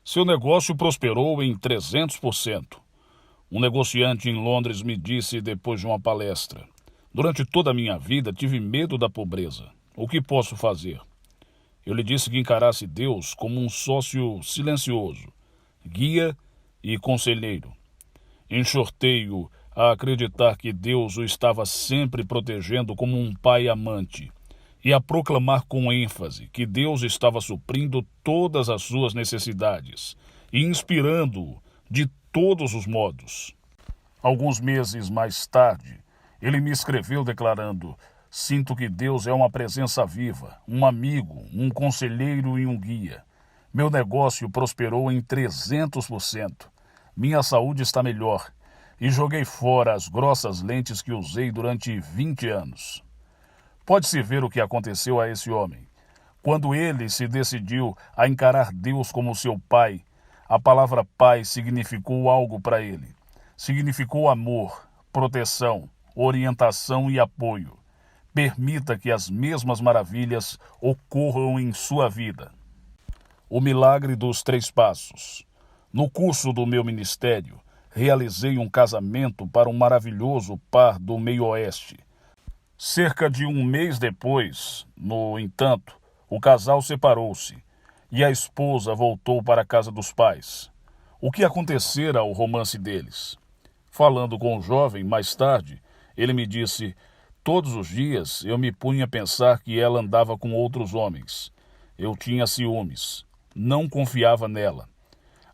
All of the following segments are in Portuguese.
Seu negócio prosperou em 300%. Um negociante em Londres me disse depois de uma palestra: durante toda a minha vida tive medo da pobreza. O que posso fazer? Eu lhe disse que encarasse Deus como um sócio silencioso, guia e conselheiro. Enxortei-o a acreditar que Deus o estava sempre protegendo como um pai amante e a proclamar com ênfase que Deus estava suprindo todas as suas necessidades e inspirando-o de todos os modos. Alguns meses mais tarde, ele me escreveu declarando: sinto que Deus é uma presença viva, um amigo, um conselheiro e um guia. Meu negócio prosperou em 300%. Minha saúde está melhor e joguei fora as grossas lentes que usei durante 20 anos. Pode-se ver o que aconteceu a esse homem. Quando ele se decidiu a encarar Deus como seu pai, a palavra pai significou algo para ele. Significou amor, proteção, orientação e apoio. Permita que as mesmas maravilhas ocorram em sua vida. O milagre dos 3 passos. No curso do meu ministério, realizei um casamento para um maravilhoso par do meio-oeste. Cerca de um mês depois, no entanto, o casal separou-se e a esposa voltou para a casa dos pais. O que acontecera ao romance deles? Falando com o jovem mais tarde, ele me disse: todos os dias eu me punha a pensar que ela andava com outros homens. Eu tinha ciúmes, não confiava nela.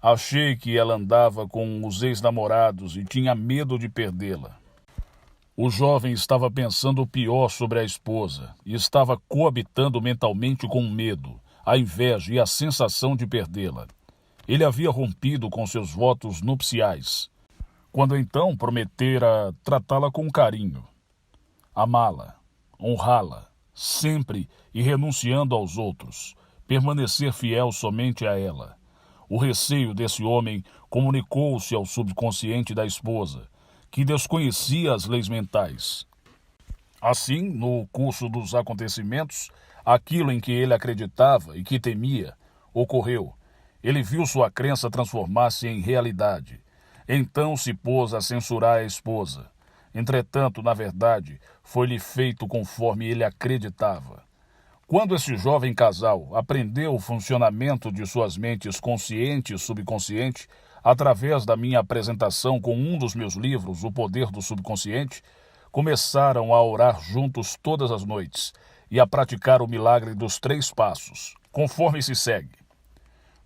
Achei que ela andava com os ex-namorados e tinha medo de perdê-la. O jovem estava pensando o pior sobre a esposa e estava coabitando mentalmente com o medo, a inveja e a sensação de perdê-la. Ele havia rompido com seus votos nupciais, quando então prometera tratá-la com carinho, amá-la, honrá-la, sempre e renunciando aos outros, permanecer fiel somente a ela. O receio desse homem comunicou-se ao subconsciente da esposa, que desconhecia as leis mentais. Assim, no curso dos acontecimentos, aquilo em que ele acreditava e que temia ocorreu. Ele viu sua crença transformar-se em realidade. Então se pôs a censurar a esposa. Entretanto, na verdade, foi-lhe feito conforme ele acreditava. Quando esse jovem casal aprendeu o funcionamento de suas mentes consciente e subconsciente, através da minha apresentação com um dos meus livros, O Poder do Subconsciente, começaram a orar juntos todas as noites e a praticar o milagre dos 3 passos, conforme se segue.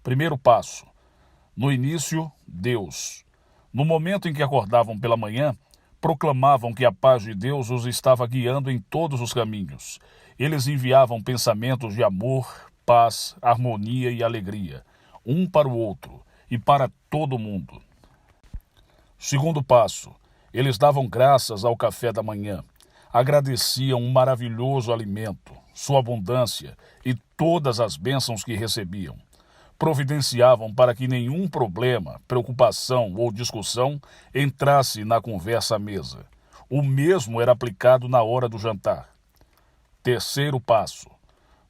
Primeiro passo: no início, Deus. No momento em que acordavam pela manhã, proclamavam que a paz de Deus os estava guiando em todos os caminhos. Eles enviavam pensamentos de amor, paz, harmonia e alegria, um para o outro e para todo mundo. Segundo passo: eles davam graças ao café da manhã. Agradeciam um maravilhoso alimento, sua abundância e todas as bênçãos que recebiam. Providenciavam para que nenhum problema, preocupação ou discussão entrasse na conversa à mesa. O mesmo era aplicado na hora do jantar. Terceiro passo: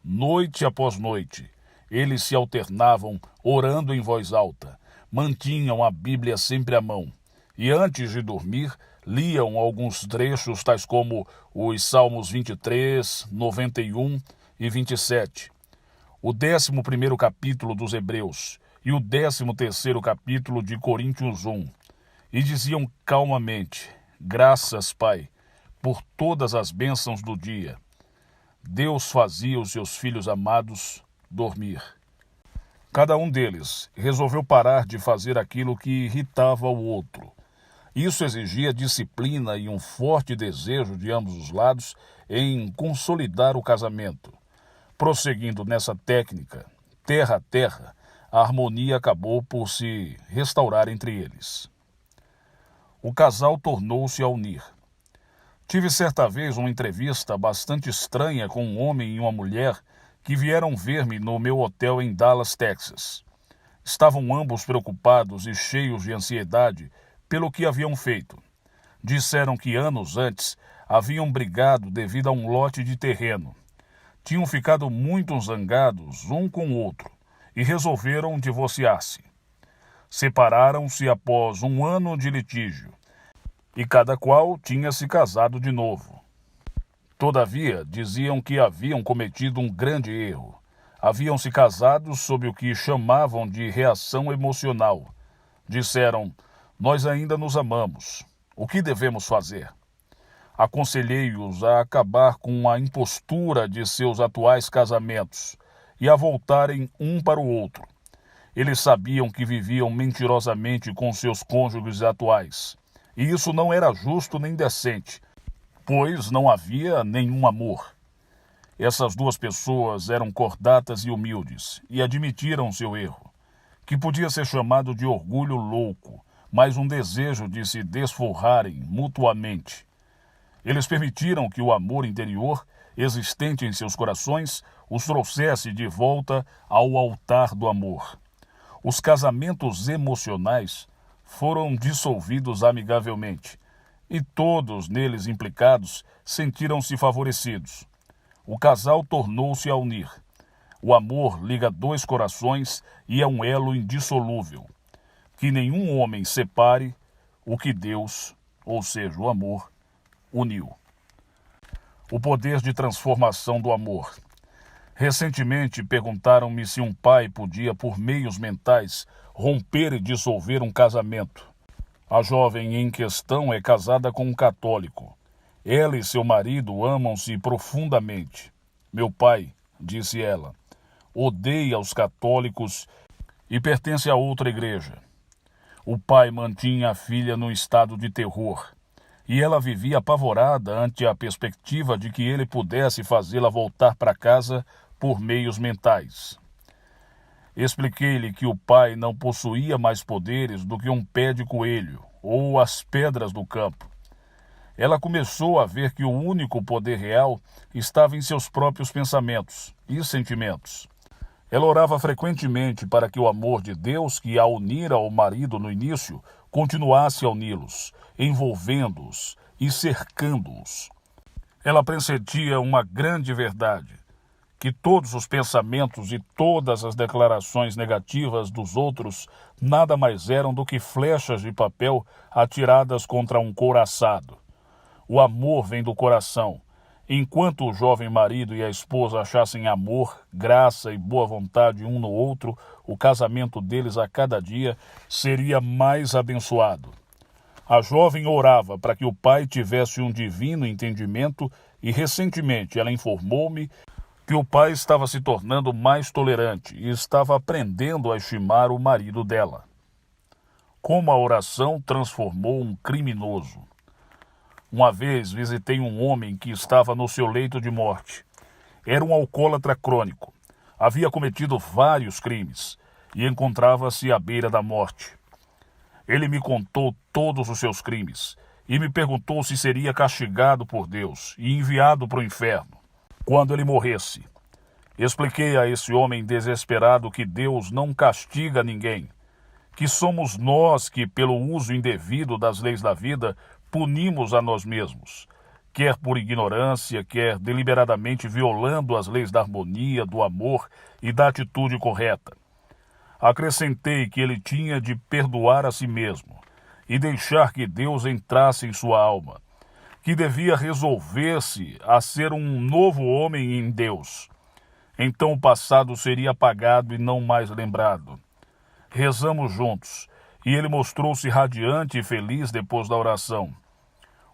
noite após noite, eles se alternavam orando em voz alta, mantinham a Bíblia sempre à mão e antes de dormir liam alguns trechos tais como os Salmos 23, 91 e 27, o 11º capítulo dos Hebreus e o 13º capítulo de Coríntios 1, e diziam calmamente: graças, Pai, por todas as bênçãos do dia. Deus fazia os seus filhos amados dormir. Cada um deles resolveu parar de fazer aquilo que irritava o outro. Isso exigia disciplina e um forte desejo de ambos os lados em consolidar o casamento. Prosseguindo nessa técnica, terra a terra, a harmonia acabou por se restaurar entre eles. O casal tornou-se a unir. Tive certa vez uma entrevista bastante estranha com um homem e uma mulher que vieram ver-me no meu hotel em Dallas, Texas. Estavam ambos preocupados e cheios de ansiedade pelo que haviam feito. Disseram que anos antes haviam brigado devido a um lote de terreno. Tinham ficado muito zangados um com o outro e resolveram divorciar-se. Separaram-se após 1 ano de litígio, e cada qual tinha se casado de novo. Todavia, diziam que haviam cometido um grande erro. Haviam se casado sob o que chamavam de reação emocional. Disseram: nós ainda nos amamos. O que devemos fazer? Aconselhei-os a acabar com a impostura de seus atuais casamentos e a voltarem um para o outro. Eles sabiam que viviam mentirosamente com seus cônjuges atuais, e isso não era justo nem decente, pois não havia nenhum amor. Essas duas pessoas eram cordatas e humildes, e admitiram seu erro, que podia ser chamado de orgulho louco, mas um desejo de se desforrarem mutuamente. Eles permitiram que o amor interior, existente em seus corações, os trouxesse de volta ao altar do amor. Os casamentos emocionais foram dissolvidos amigavelmente, e todos neles implicados sentiram-se favorecidos. O casal tornou-se a unir. O amor liga dois corações e é um elo indissolúvel. Que nenhum homem separe o que Deus, ou seja, o amor, uniu. O poder de transformação do amor. Recentemente perguntaram-me se um pai podia, por meios mentais, romper e dissolver um casamento. A jovem em questão é casada com um católico. Ela e seu marido amam-se profundamente. Meu pai, disse ela, odeia os católicos e pertence a outra igreja. O pai mantinha a filha num estado de terror, e ela vivia apavorada ante a perspectiva de que ele pudesse fazê-la voltar para casa por meios mentais. Expliquei-lhe que o pai não possuía mais poderes do que um pé de coelho ou as pedras do campo. Ela começou a ver que o único poder real estava em seus próprios pensamentos e sentimentos. Ela orava frequentemente para que o amor de Deus, que a unira ao marido no início, continuasse a uni-los, envolvendo-os e cercando-os. Ela pressentia uma grande verdade, que todos os pensamentos e todas as declarações negativas dos outros nada mais eram do que flechas de papel atiradas contra um couraçado. O amor vem do coração. Enquanto o jovem marido e a esposa achassem amor, graça e boa vontade um no outro, o casamento deles a cada dia seria mais abençoado. A jovem orava para que o pai tivesse um divino entendimento e recentemente ela informou-me que o pai estava se tornando mais tolerante e estava aprendendo a estimar o marido dela. Como a oração transformou um criminoso. Uma vez visitei um homem que estava no seu leito de morte. Era um alcoólatra crônico. Havia cometido vários crimes e encontrava-se à beira da morte. Ele me contou todos os seus crimes e me perguntou se seria castigado por Deus e enviado para o inferno quando ele morresse. Expliquei a esse homem desesperado que Deus não castiga ninguém, que somos nós que, pelo uso indevido das leis da vida, punimos a nós mesmos, quer por ignorância, quer deliberadamente violando as leis da harmonia, do amor e da atitude correta. Acrescentei que ele tinha de perdoar a si mesmo e deixar que Deus entrasse em sua alma, que devia resolver-se a ser um novo homem em Deus. Então o passado seria apagado e não mais lembrado. Rezamos juntos, e ele mostrou-se radiante e feliz depois da oração.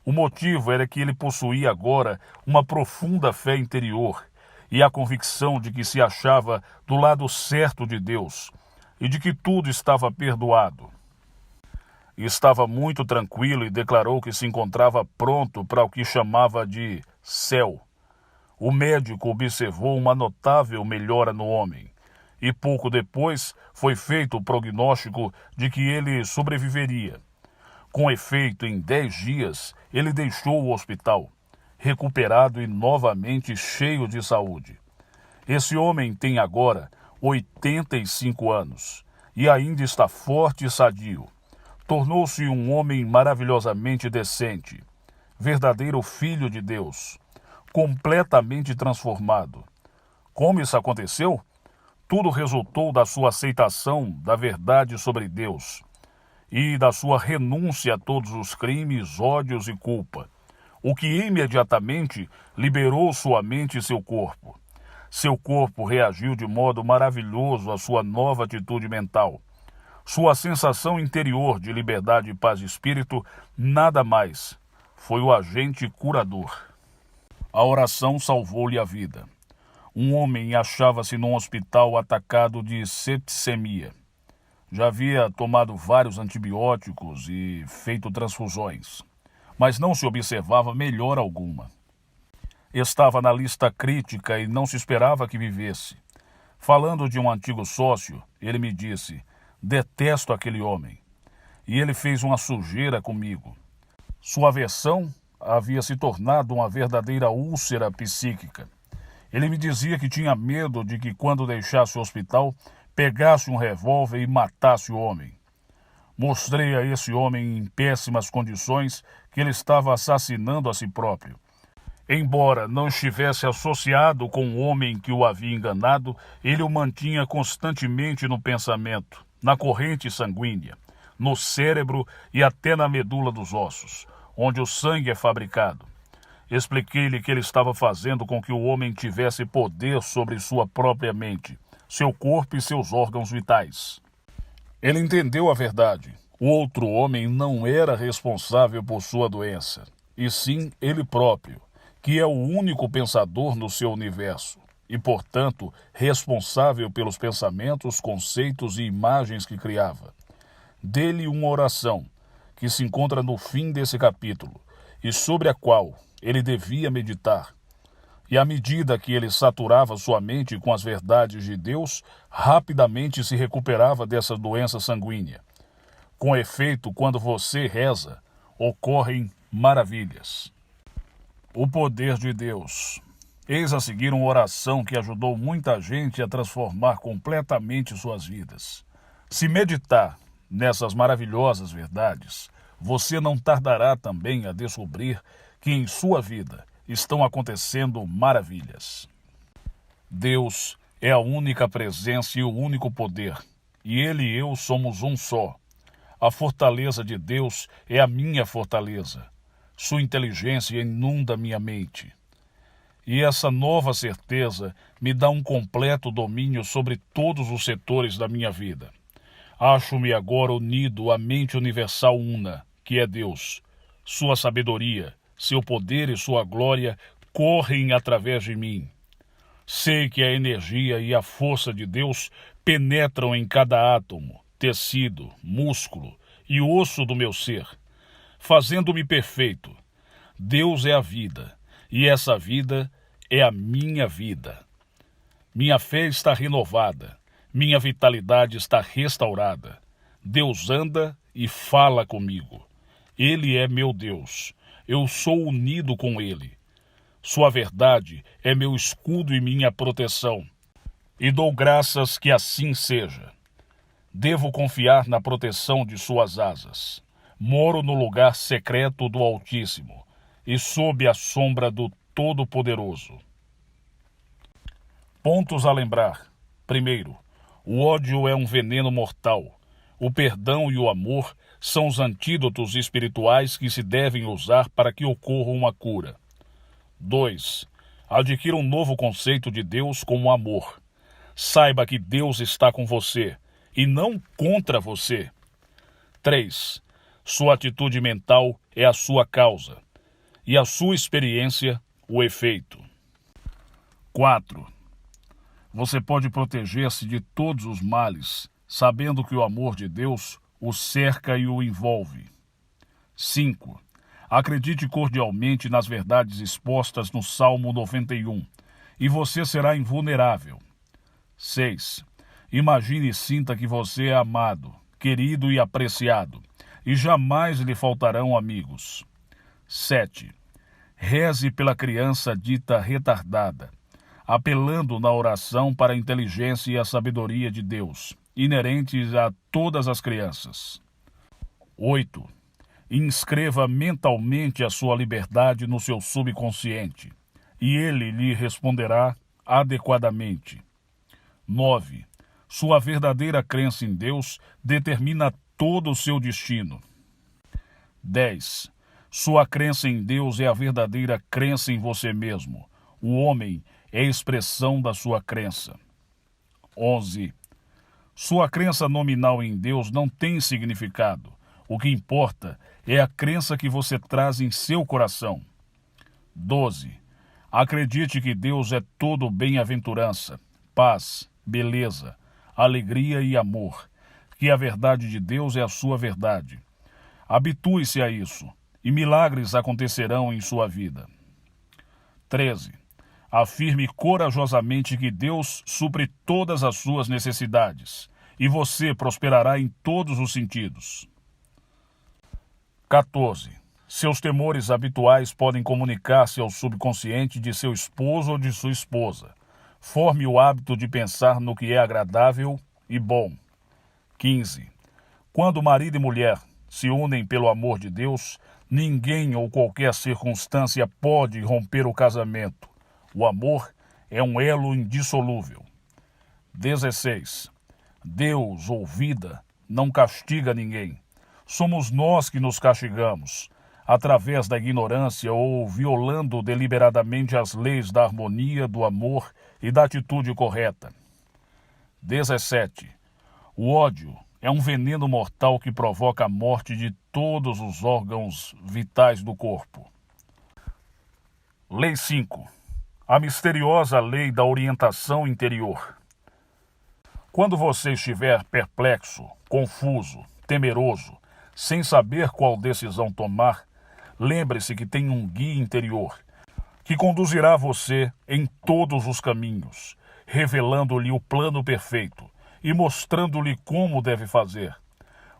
O motivo era que ele possuía agora uma profunda fé interior e a convicção de que se achava do lado certo de Deus e de que tudo estava perdoado. Estava muito tranquilo e declarou que se encontrava pronto para o que chamava de céu. O médico observou uma notável melhora no homem e pouco depois foi feito o prognóstico de que ele sobreviveria. Com efeito, em 10 dias, ele deixou o hospital, recuperado e novamente cheio de saúde. Esse homem tem agora 85 anos e ainda está forte e sadio. Tornou-se um homem maravilhosamente decente, verdadeiro filho de Deus, completamente transformado. Como isso aconteceu? Tudo resultou da sua aceitação da verdade sobre Deus e da sua renúncia a todos os crimes, ódios e culpa, o que imediatamente liberou sua mente e seu corpo. Seu corpo reagiu de modo maravilhoso à sua nova atitude mental. Sua sensação interior de liberdade e paz de espírito, nada mais, foi o agente curador. A oração salvou-lhe a vida. Um homem achava-se num hospital atacado de septicemia. Já havia tomado vários antibióticos e feito transfusões, mas não se observava melhora alguma. Estava na lista crítica e não se esperava que vivesse. Falando de um antigo sócio, ele me disse: detesto aquele homem. E ele fez uma sujeira comigo. Sua aversão havia se tornado uma verdadeira úlcera psíquica. Ele me dizia que tinha medo de que, quando deixasse o hospital, pegasse um revólver e matasse o homem. Mostrei a esse homem em péssimas condições que ele estava assassinando a si próprio. Embora não estivesse associado com o homem que o havia enganado, ele o mantinha constantemente no pensamento, na corrente sanguínea, no cérebro e até na medula dos ossos, onde o sangue é fabricado. Expliquei-lhe que ele estava fazendo com que o homem tivesse poder sobre sua própria mente, seu corpo e seus órgãos vitais. Ele entendeu a verdade. O outro homem não era responsável por sua doença, e sim ele próprio, que é o único pensador no seu universo, e, portanto, responsável pelos pensamentos, conceitos e imagens que criava. Dê-lhe uma oração, que se encontra no fim desse capítulo, e sobre a qual ele devia meditar. E à medida que ele saturava sua mente com as verdades de Deus, rapidamente se recuperava dessa doença sanguínea. Com efeito, quando você reza, ocorrem maravilhas. O poder de Deus. Eis a seguir uma oração que ajudou muita gente a transformar completamente suas vidas. Se meditar nessas maravilhosas verdades, você não tardará também a descobrir que em sua vida estão acontecendo maravilhas. Deus é a única presença e o único poder, e Ele e eu somos um só. A fortaleza de Deus é a minha fortaleza. Sua inteligência inunda minha mente. E essa nova certeza me dá um completo domínio sobre todos os setores da minha vida. Acho-me agora unido à mente universal una, que é Deus. Sua sabedoria, seu poder e sua glória correm através de mim. Sei que a energia e a força de Deus penetram em cada átomo, tecido, músculo e osso do meu ser, fazendo-me perfeito. Deus é a vida, e essa vida é a minha vida. Minha fé está renovada, minha vitalidade está restaurada. Deus anda e fala comigo. Ele é meu Deus. Eu sou unido com Ele. Sua verdade é meu escudo e minha proteção. E dou graças que assim seja. Devo confiar na proteção de suas asas. Moro no lugar secreto do Altíssimo e sob a sombra do Todo-Poderoso. Pontos a lembrar. Primeiro, o ódio é um veneno mortal. O perdão e o amor são os antídotos espirituais que se devem usar para que ocorra uma cura. 2. Adquira um novo conceito de Deus como amor. Saiba que Deus está com você e não contra você. 3. Sua atitude mental é a sua causa e a sua experiência o efeito. 4. Você pode proteger-se de todos os males, sabendo que o amor de Deus o cerca e o envolve. 5. Acredite cordialmente nas verdades expostas no Salmo 91, e você será invulnerável. 6. Imagine e sinta que você é amado, querido e apreciado, e jamais lhe faltarão amigos. 7. Reze pela criança dita retardada, apelando na oração para a inteligência e a sabedoria de Deus, inerentes a todas as crianças. 8. Inscreva mentalmente a sua liberdade no seu subconsciente, e ele lhe responderá adequadamente. 9. Sua verdadeira crença em Deus determina todo o seu destino. 10. Sua crença em Deus é a verdadeira crença em você mesmo. O homem é a expressão da sua crença. 11. Sua crença nominal em Deus não tem significado. O que importa é a crença que você traz em seu coração. 12. Acredite que Deus é todo bem-aventurança, paz, beleza, alegria e amor, que a verdade de Deus é a sua verdade. Habitue-se a isso, e milagres acontecerão em sua vida. 13. Afirme corajosamente que Deus supre todas as suas necessidades, e você prosperará em todos os sentidos. 14. Seus temores habituais podem comunicar-se ao subconsciente de seu esposo ou de sua esposa. Forme o hábito de pensar no que é agradável e bom. 15. Quando marido e mulher se unem pelo amor de Deus, ninguém ou qualquer circunstância pode romper o casamento. O amor é um elo indissolúvel. 16. Deus ou vida não castiga ninguém. Somos nós que nos castigamos, através da ignorância ou violando deliberadamente as leis da harmonia, do amor e da atitude correta. 17. O ódio é um veneno mortal que provoca a morte de todos os órgãos vitais do corpo. Lei 5. A misteriosa lei da orientação interior. Quando você estiver perplexo, confuso, temeroso, sem saber qual decisão tomar, lembre-se que tem um guia interior, que conduzirá você em todos os caminhos, revelando-lhe o plano perfeito e mostrando-lhe como deve fazer.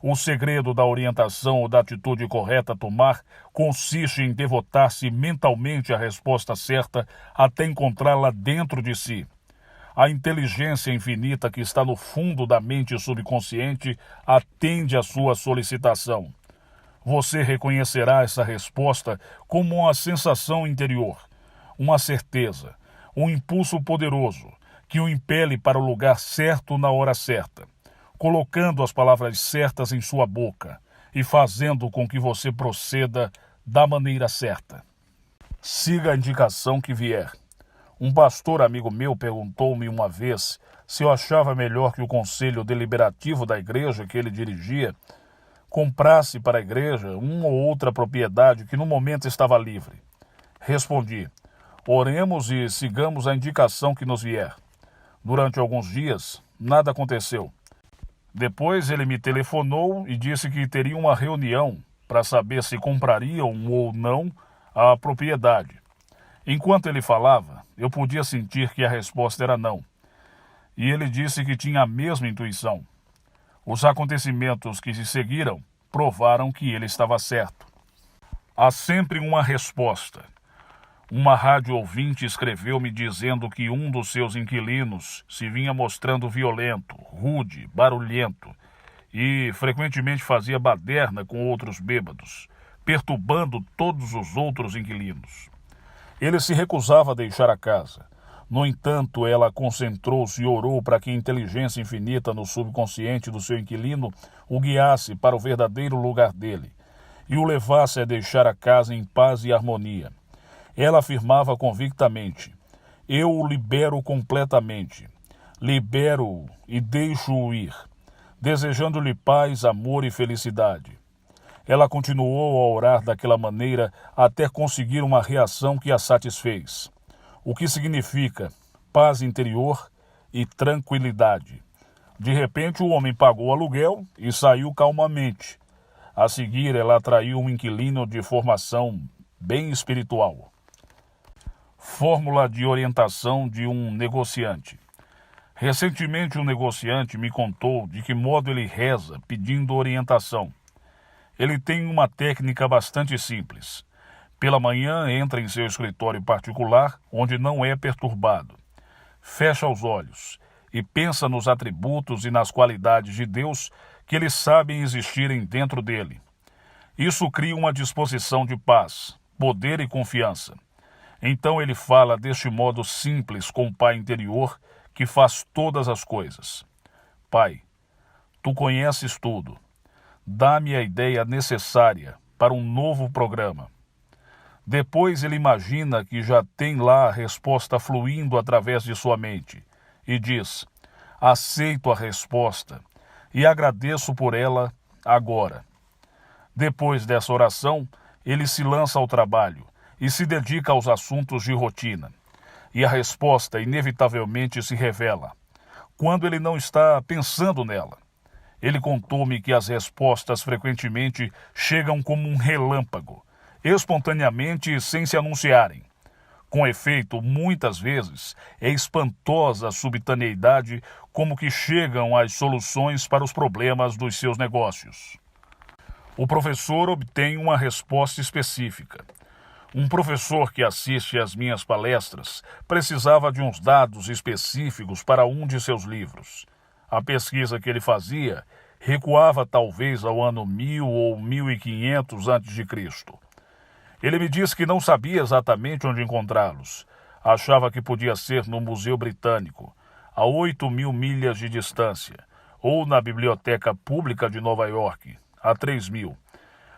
O segredo da orientação ou da atitude correta a tomar consiste em devotar-se mentalmente à resposta certa até encontrá-la dentro de si. A inteligência infinita que está no fundo da mente subconsciente atende à sua solicitação. Você reconhecerá essa resposta como uma sensação interior, uma certeza, um impulso poderoso que o impele para o lugar certo na hora certa, colocando as palavras certas em sua boca e fazendo com que você proceda da maneira certa. Siga a indicação que vier. Um pastor amigo meu perguntou-me uma vez se eu achava melhor que o conselho deliberativo da igreja que ele dirigia comprasse para a igreja uma ou outra propriedade que no momento estava livre. Respondi: oremos e sigamos a indicação que nos vier. Durante alguns dias, nada aconteceu. Depois ele me telefonou e disse que teria uma reunião para saber se comprariam ou não a propriedade. Enquanto ele falava, eu podia sentir que a resposta era não. E ele disse que tinha a mesma intuição. Os acontecimentos que se seguiram provaram que ele estava certo. Há sempre uma resposta. Uma rádio ouvinte escreveu-me dizendo que um dos seus inquilinos se vinha mostrando violento, rude, barulhento e frequentemente fazia baderna com outros bêbados, perturbando todos os outros inquilinos. Ele se recusava a deixar a casa. No entanto, ela concentrou-se e orou para que a inteligência infinita no subconsciente do seu inquilino o guiasse para o verdadeiro lugar dele e o levasse a deixar a casa em paz e harmonia. Ela afirmava convictamente: eu o libero completamente, libero-o e deixo-o ir, desejando-lhe paz, amor e felicidade. Ela continuou a orar daquela maneira até conseguir uma reação que a satisfez, o que significa paz interior e tranquilidade. De repente, o homem pagou o aluguel e saiu calmamente. A seguir, ela atraiu um inquilino de formação bem espiritual. Fórmula de orientação de um negociante. Recentemente, um negociante me contou de que modo ele reza pedindo orientação. Ele tem uma técnica bastante simples. Pela manhã, entra em seu escritório particular, onde não é perturbado. Fecha os olhos e pensa nos atributos e nas qualidades de Deus que eles sabem existirem dentro dele. Isso cria uma disposição de paz, poder e confiança. Então ele fala deste modo simples com o Pai interior, que faz todas as coisas. Pai, tu conheces tudo. Dá-me a ideia necessária para um novo programa. Depois ele imagina que já tem lá a resposta fluindo através de sua mente e diz: aceito a resposta e agradeço por ela agora. Depois dessa oração, ele se lança ao trabalho e se dedica aos assuntos de rotina. E a resposta inevitavelmente se revela, quando ele não está pensando nela. Ele contou-me que as respostas frequentemente chegam como um relâmpago, espontaneamente sem se anunciarem. Com efeito, muitas vezes, é espantosa a subitaneidade como que chegam as soluções para os problemas dos seus negócios. O professor obtém uma resposta específica. Um professor que assiste às minhas palestras precisava de uns dados específicos para um de seus livros. A pesquisa que ele fazia recuava talvez ao ano 1000 ou 1500 a.C. Ele me disse que não sabia exatamente onde encontrá-los. Achava que podia ser no Museu Britânico, a 8.000 milhas de distância, ou na Biblioteca Pública de Nova York, a 3.000.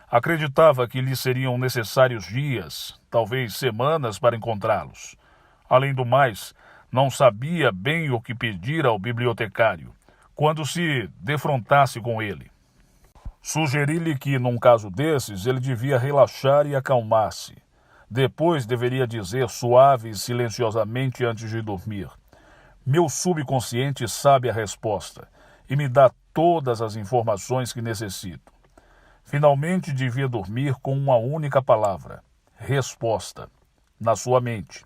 Acreditava que lhe seriam necessários dias, talvez semanas, para encontrá-los. Além do mais, não sabia bem o que pedir ao bibliotecário, quando se defrontasse com ele. Sugeri-lhe que, num caso desses, ele devia relaxar e acalmar-se. Depois deveria dizer suave e silenciosamente antes de dormir: meu subconsciente sabe a resposta e me dá todas as informações que necessito. Finalmente devia dormir com uma única palavra: resposta, na sua mente.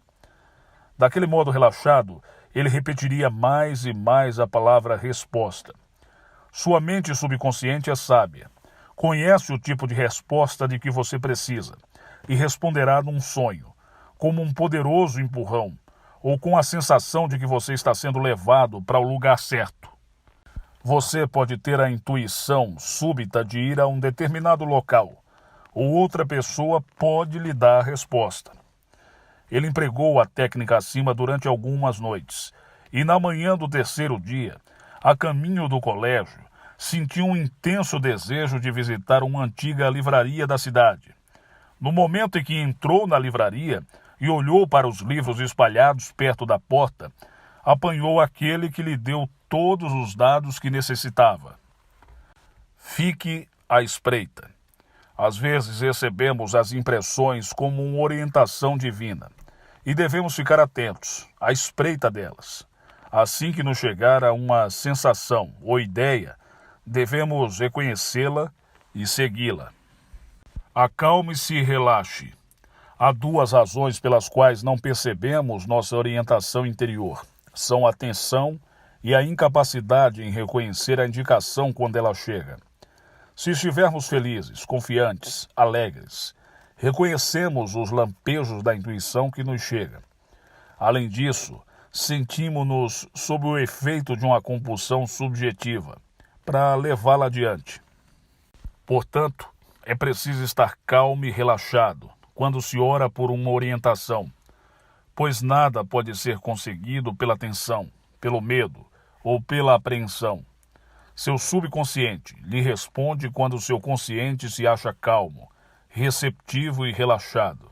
Daquele modo relaxado, ele repetiria mais e mais a palavra resposta. Sua mente subconsciente é sábia. Conhece o tipo de resposta de que você precisa e responderá num sonho, como um poderoso empurrão, ou com a sensação de que você está sendo levado para o lugar certo. Você pode ter a intuição súbita de ir a um determinado local, ou outra pessoa pode lhe dar a resposta. Ele empregou a técnica acima durante algumas noites, e na manhã do terceiro dia, a caminho do colégio, sentiu um intenso desejo de visitar uma antiga livraria da cidade. No momento em que entrou na livraria e olhou para os livros espalhados perto da porta, apanhou aquele que lhe deu todos os dados que necessitava. Fique à espreita. Às vezes recebemos as impressões como uma orientação divina e devemos ficar atentos, à espreita delas. Assim que nos chegar a uma sensação ou ideia, devemos reconhecê-la e segui-la. Acalme-se e relaxe. Há duas razões pelas quais não percebemos nossa orientação interior. São a tensão e a incapacidade em reconhecer a indicação quando ela chega. Se estivermos felizes, confiantes, alegres, reconhecemos os lampejos da intuição que nos chega. Além disso, sentimos-nos sob o efeito de uma compulsão subjetiva para levá-la adiante. Portanto, é preciso estar calmo e relaxado quando se ora por uma orientação, pois nada pode ser conseguido pela tensão, pelo medo ou pela apreensão. Seu subconsciente lhe responde quando seu consciente se acha calmo, receptivo e relaxado.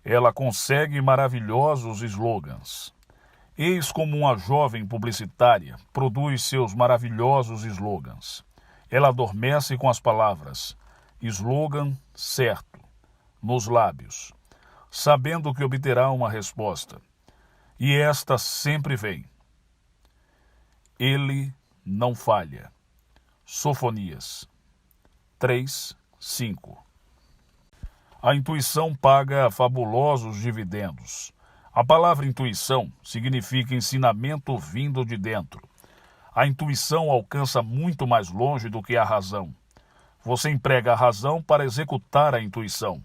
Ela consegue maravilhosos slogans. Eis como uma jovem publicitária produz seus maravilhosos slogans. Ela adormece com as palavras slogan certo nos lábios, sabendo que obterá uma resposta. E esta sempre vem. Ele não falha. Sofonias 3:5. A intuição paga fabulosos dividendos. A palavra intuição significa ensinamento vindo de dentro. A intuição alcança muito mais longe do que a razão. Você emprega a razão para executar a intuição.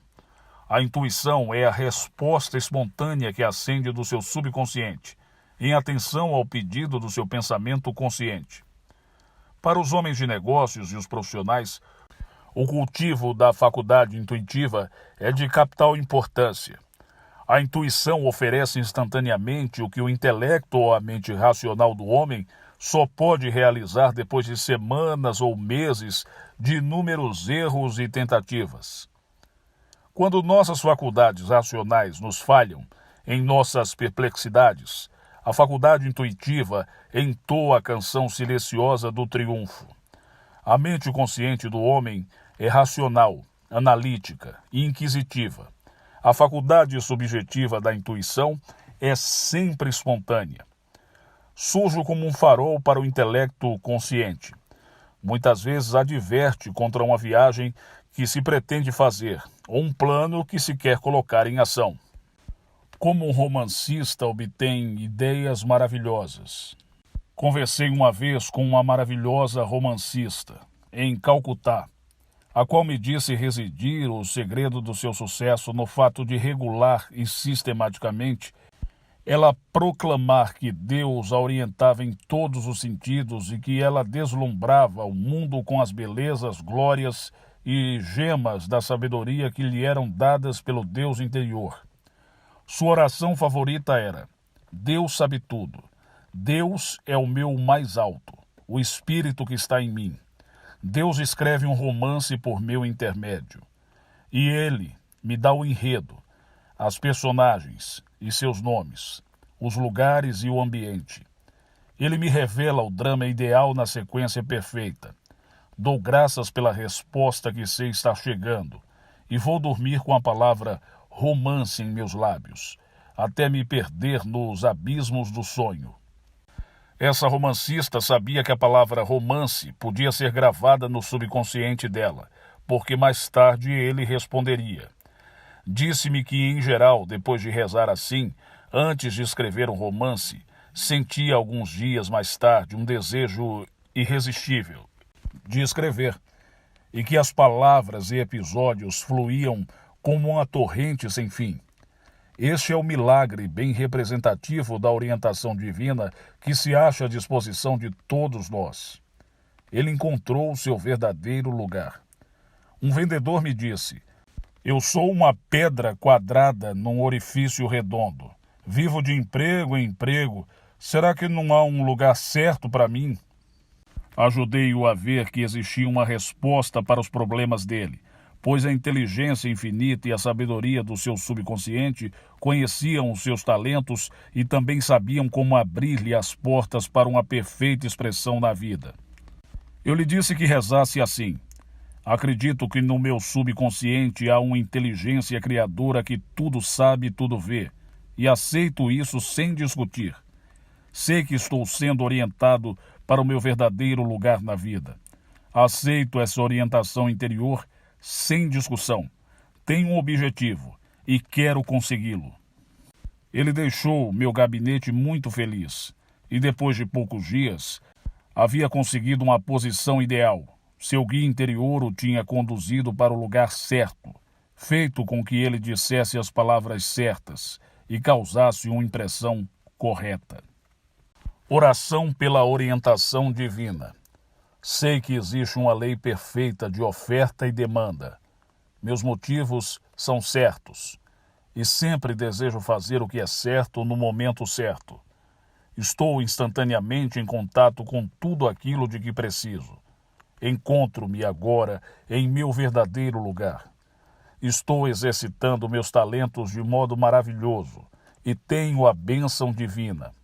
A intuição é a resposta espontânea que ascende do seu subconsciente, em atenção ao pedido do seu pensamento consciente. Para os homens de negócios e os profissionais, o cultivo da faculdade intuitiva é de capital importância. A intuição oferece instantaneamente o que o intelecto ou a mente racional do homem só pode realizar depois de semanas ou meses de inúmeros erros e tentativas. Quando nossas faculdades racionais nos falham em nossas perplexidades, a faculdade intuitiva entoa a canção silenciosa do triunfo. A mente consciente do homem é racional, analítica e inquisitiva. A faculdade subjetiva da intuição é sempre espontânea. Surge como um farol para o intelecto consciente. Muitas vezes adverte contra uma viagem que se pretende fazer, ou um plano que se quer colocar em ação. Como um romancista obtém ideias maravilhosas. Conversei uma vez com uma maravilhosa romancista, em Calcutá, a qual me disse residir o segredo do seu sucesso no fato de regular e sistematicamente ela proclamar que Deus a orientava em todos os sentidos e que ela deslumbrava o mundo com as belezas, glórias e gemas da sabedoria que lhe eram dadas pelo Deus interior. Sua oração favorita era: Deus sabe tudo. Deus é o meu mais alto, o Espírito que está em mim. Deus escreve um romance por meu intermédio. E Ele me dá o enredo, as personagens e seus nomes, os lugares e o ambiente. Ele me revela o drama ideal na sequência perfeita. Dou graças pela resposta que sei estar chegando e vou dormir com a palavra romance em meus lábios, até me perder nos abismos do sonho. Essa romancista sabia que a palavra romance podia ser gravada no subconsciente dela, porque mais tarde ele responderia. Disse-me que, em geral, depois de rezar assim, antes de escrever um romance, sentia alguns dias mais tarde um desejo irresistível de escrever, e que as palavras e episódios fluíam como uma torrente sem fim. Este é o milagre bem representativo da orientação divina que se acha à disposição de todos nós. Ele encontrou o seu verdadeiro lugar. Um vendedor me disse: eu sou uma pedra quadrada num orifício redondo. Vivo de emprego em emprego. Será que não há um lugar certo para mim? Ajudei-o a ver que existia uma resposta para os problemas dele, pois a inteligência infinita e a sabedoria do seu subconsciente conheciam os seus talentos e também sabiam como abrir-lhe as portas para uma perfeita expressão na vida. Eu lhe disse que rezasse assim: acredito que no meu subconsciente há uma inteligência criadora que tudo sabe e tudo vê, e aceito isso sem discutir. Sei que estou sendo orientado para o meu verdadeiro lugar na vida. Aceito essa orientação interior sem discussão. Tenho um objetivo e quero consegui-lo. Ele deixou meu gabinete muito feliz e, depois de poucos dias, havia conseguido uma posição ideal. Seu guia interior o tinha conduzido para o lugar certo, feito com que ele dissesse as palavras certas e causasse uma impressão correta. Oração pela orientação divina. Sei que existe uma lei perfeita de oferta e demanda. Meus motivos são certos e sempre desejo fazer o que é certo no momento certo. Estou instantaneamente em contato com tudo aquilo de que preciso. Encontro-me agora em meu verdadeiro lugar. Estou exercitando meus talentos de modo maravilhoso e tenho a bênção divina.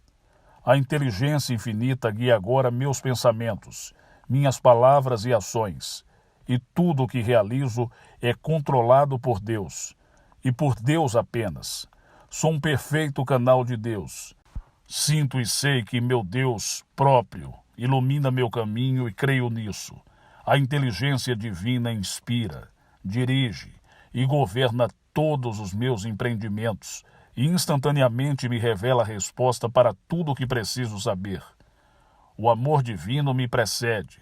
A inteligência infinita guia agora meus pensamentos, minhas palavras e ações, e tudo o que realizo é controlado por Deus, e por Deus apenas. Sou um perfeito canal de Deus. Sinto e sei que meu Deus próprio ilumina meu caminho e creio nisso. A inteligência divina inspira, dirige e governa todos os meus empreendimentos e instantaneamente me revela a resposta para tudo o que preciso saber. O amor divino me precede,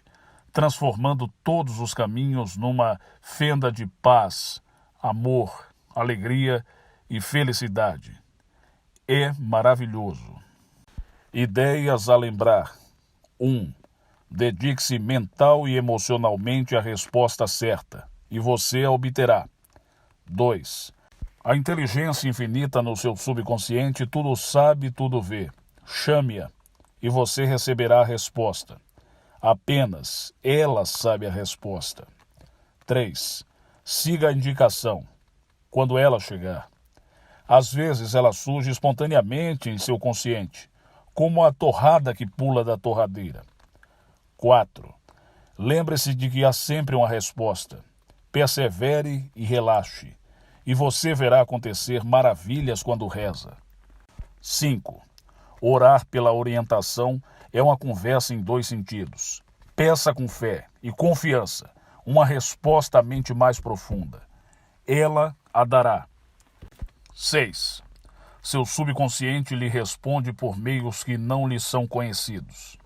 transformando todos os caminhos numa fenda de paz, amor, alegria e felicidade. É maravilhoso. Ideias a lembrar. 1. Dedique-se mental e emocionalmente à resposta certa, e você a obterá. 2. A inteligência infinita no seu subconsciente tudo sabe, tudo vê. Chame-a e você receberá a resposta. Apenas ela sabe a resposta. 3. Siga a indicação. Quando ela chegar. Às vezes ela surge espontaneamente em seu consciente, como a torrada que pula da torradeira. 4. Lembre-se de que há sempre uma resposta. Persevere e relaxe, e você verá acontecer maravilhas quando reza. 5. Orar pela orientação é uma conversa em dois sentidos. Peça com fé e confiança uma resposta à mente mais profunda. Ela a dará. 6. Seu subconsciente lhe responde por meios que não lhe são conhecidos.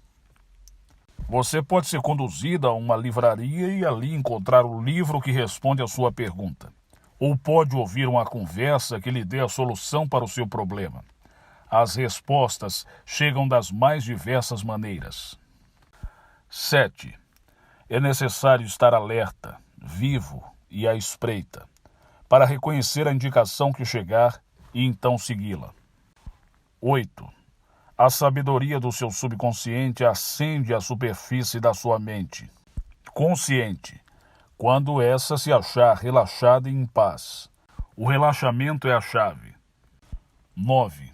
Você pode ser conduzido a uma livraria e ali encontrar o livro que responde à sua pergunta. Ou pode ouvir uma conversa que lhe dê a solução para o seu problema. As respostas chegam das mais diversas maneiras. 7. É necessário estar alerta, vivo e à espreita, para reconhecer a indicação que chegar e então segui-la. 8. A sabedoria do seu subconsciente ascende à superfície da sua mente, consciente, quando essa se achar relaxada e em paz. O relaxamento é a chave. 9.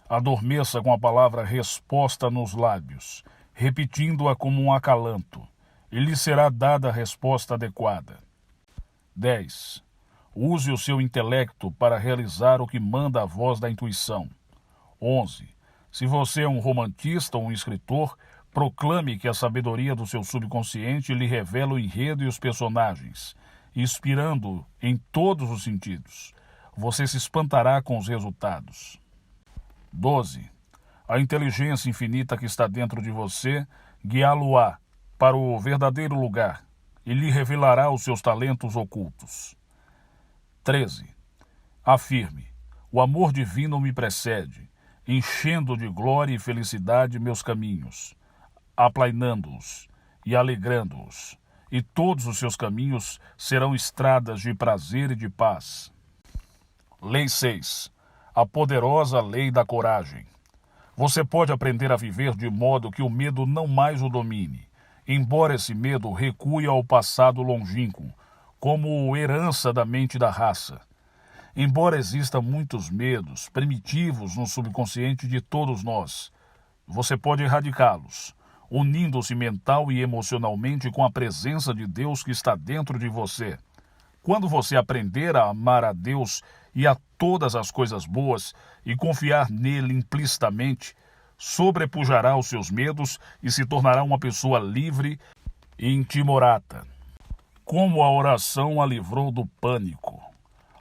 Adormeça com a palavra resposta nos lábios, repetindo-a como um acalanto, e lhe será dada a resposta adequada. 10. Use o seu intelecto para realizar o que manda a voz da intuição. 11. Se você é um romantista ou um escritor, proclame que a sabedoria do seu subconsciente lhe revela o enredo e os personagens, inspirando-o em todos os sentidos. Você se espantará com os resultados. 12. A inteligência infinita que está dentro de você guiá-lo-á para o verdadeiro lugar e lhe revelará os seus talentos ocultos. 13. Afirme: o amor divino me precede, enchendo de glória e felicidade meus caminhos, aplainando-os e alegrando-os, e todos os seus caminhos serão estradas de prazer e de paz. Lei 6. A poderosa lei da coragem. Você pode aprender a viver de modo que o medo não mais o domine, embora esse medo recue ao passado longínquo, como herança da mente da raça. Embora existam muitos medos primitivos no subconsciente de todos nós, você pode erradicá-los, unindo-se mental e emocionalmente com a presença de Deus que está dentro de você. Quando você aprender a amar a Deus e a todas as coisas boas e confiar nele implicitamente, sobrepujará os seus medos e se tornará uma pessoa livre e intimorata. Como a oração a livrou do pânico.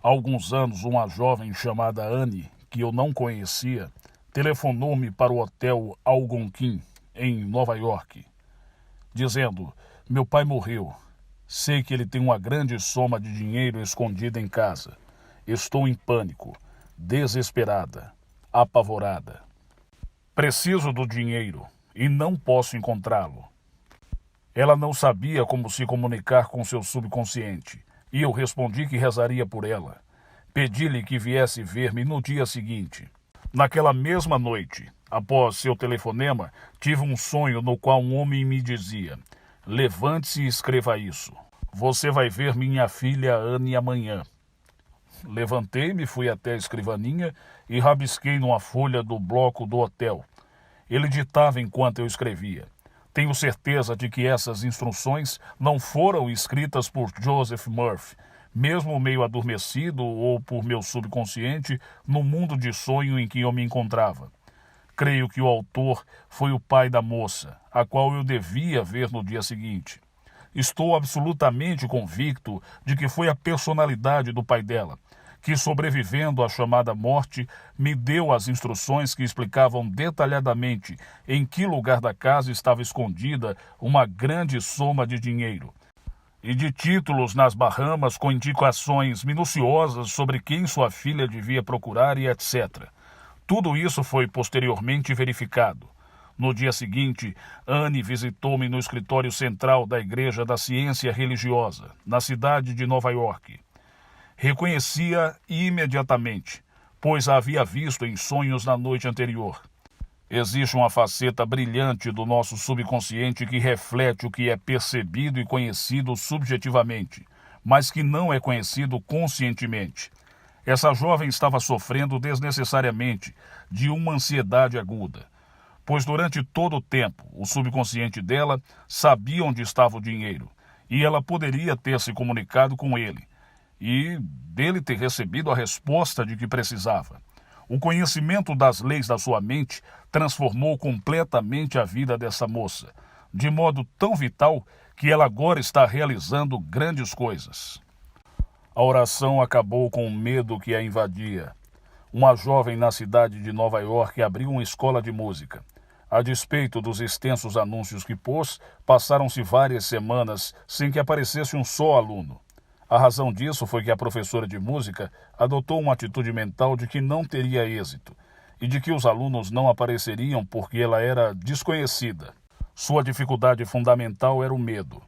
Há alguns anos, uma jovem chamada Anne, que eu não conhecia, telefonou-me para o hotel Algonquin, em Nova York, dizendo: meu pai morreu. Sei que ele tem uma grande soma de dinheiro escondida em casa. Estou em pânico, desesperada, apavorada. Preciso do dinheiro e não posso encontrá-lo. Ela não sabia como se comunicar com seu subconsciente, e eu respondi que rezaria por ela. Pedi-lhe que viesse ver-me no dia seguinte. Naquela mesma noite, após seu telefonema, tive um sonho no qual um homem me dizia: levante-se e escreva isso. Você vai ver minha filha Anne amanhã. Levantei-me, fui até a escrivaninha e rabisquei numa folha do bloco do hotel. Ele ditava enquanto eu escrevia. Tenho certeza de que essas instruções não foram escritas por Joseph Murphy, mesmo meio adormecido ou por meu subconsciente no mundo de sonho em que eu me encontrava. Creio que o autor foi o pai da moça, a qual eu devia ver no dia seguinte. Estou absolutamente convicto de que foi a personalidade do pai dela, que, sobrevivendo à chamada morte, me deu as instruções que explicavam detalhadamente em que lugar da casa estava escondida uma grande soma de dinheiro, e de títulos nas Bahamas com indicações minuciosas sobre quem sua filha devia procurar e etc. Tudo isso foi posteriormente verificado. No dia seguinte, Anne visitou-me no escritório central da Igreja da Ciência Religiosa, na cidade de Nova York. Reconhecia imediatamente, pois a havia visto em sonhos na noite anterior. Existe uma faceta brilhante do nosso subconsciente que reflete o que é percebido e conhecido subjetivamente, mas que não é conhecido conscientemente. Essa jovem estava sofrendo desnecessariamente de uma ansiedade aguda, pois durante todo o tempo o subconsciente dela sabia onde estava o dinheiro e ela poderia ter se comunicado com ele e dele ter recebido a resposta de que precisava. O conhecimento das leis da sua mente transformou completamente a vida dessa moça, de modo tão vital que ela agora está realizando grandes coisas. A oração acabou com o medo que a invadia. Uma jovem na cidade de Nova York abriu uma escola de música. A despeito dos extensos anúncios que pôs, passaram-se várias semanas sem que aparecesse um só aluno. A razão disso foi que a professora de música adotou uma atitude mental de que não teria êxito e de que os alunos não apareceriam porque ela era desconhecida. Sua dificuldade fundamental era o medo.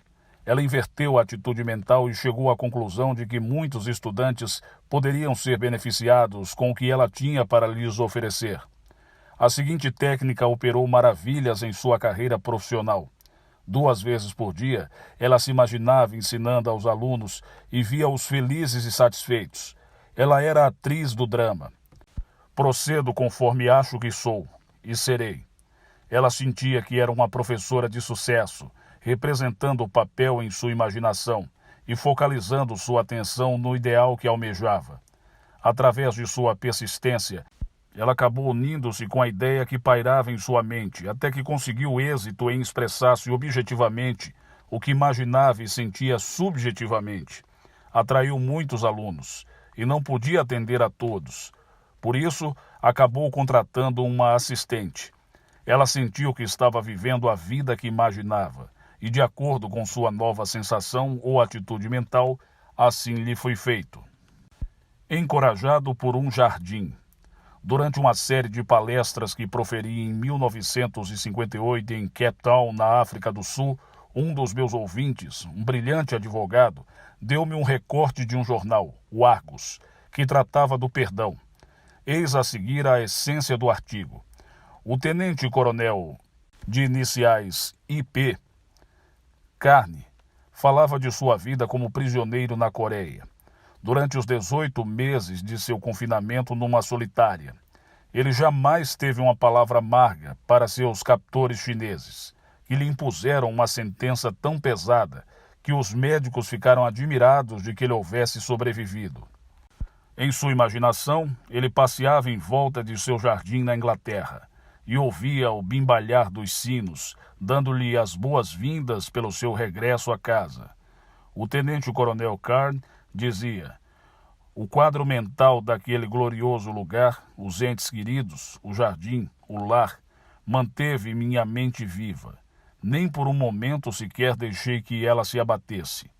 Ela inverteu a atitude mental e chegou à conclusão de que muitos estudantes poderiam ser beneficiados com o que ela tinha para lhes oferecer. A seguinte técnica operou maravilhas em sua carreira profissional. 2 vezes por dia, ela se imaginava ensinando aos alunos e via-os felizes e satisfeitos. Ela era a atriz do drama. Procedo conforme acho que sou, e serei. Ela sentia que era uma professora de sucesso, representando o papel em sua imaginação e focalizando sua atenção no ideal que almejava. Através de sua persistência, ela acabou unindo-se com a ideia que pairava em sua mente, até que conseguiu êxito em expressar-se objetivamente o que imaginava e sentia subjetivamente. Atraiu muitos alunos e não podia atender a todos. Por isso, acabou contratando uma assistente. Ela sentiu que estava vivendo a vida que imaginava e, de acordo com sua nova sensação ou atitude mental, assim lhe foi feito. Encorajado por um jardim. Durante uma série de palestras que proferi em 1958 em Cape Town, na África do Sul, um dos meus ouvintes, um brilhante advogado, deu-me um recorte de um jornal, o Argus, que tratava do perdão. Eis a seguir a essência do artigo. O tenente-coronel de iniciais IP, Carne, falava de sua vida como prisioneiro na Coreia. Durante os 18 meses de seu confinamento numa solitária, ele jamais teve uma palavra amarga para seus captores chineses, que lhe impuseram uma sentença tão pesada que os médicos ficaram admirados de que ele houvesse sobrevivido. Em sua imaginação, ele passeava em volta de seu jardim na Inglaterra e ouvia o bimbalhar dos sinos, dando-lhe as boas-vindas pelo seu regresso à casa. O tenente-coronel Carn dizia: o quadro mental daquele glorioso lugar, os entes queridos, o jardim, o lar, manteve minha mente viva. Nem por um momento sequer deixei que ela se abatesse.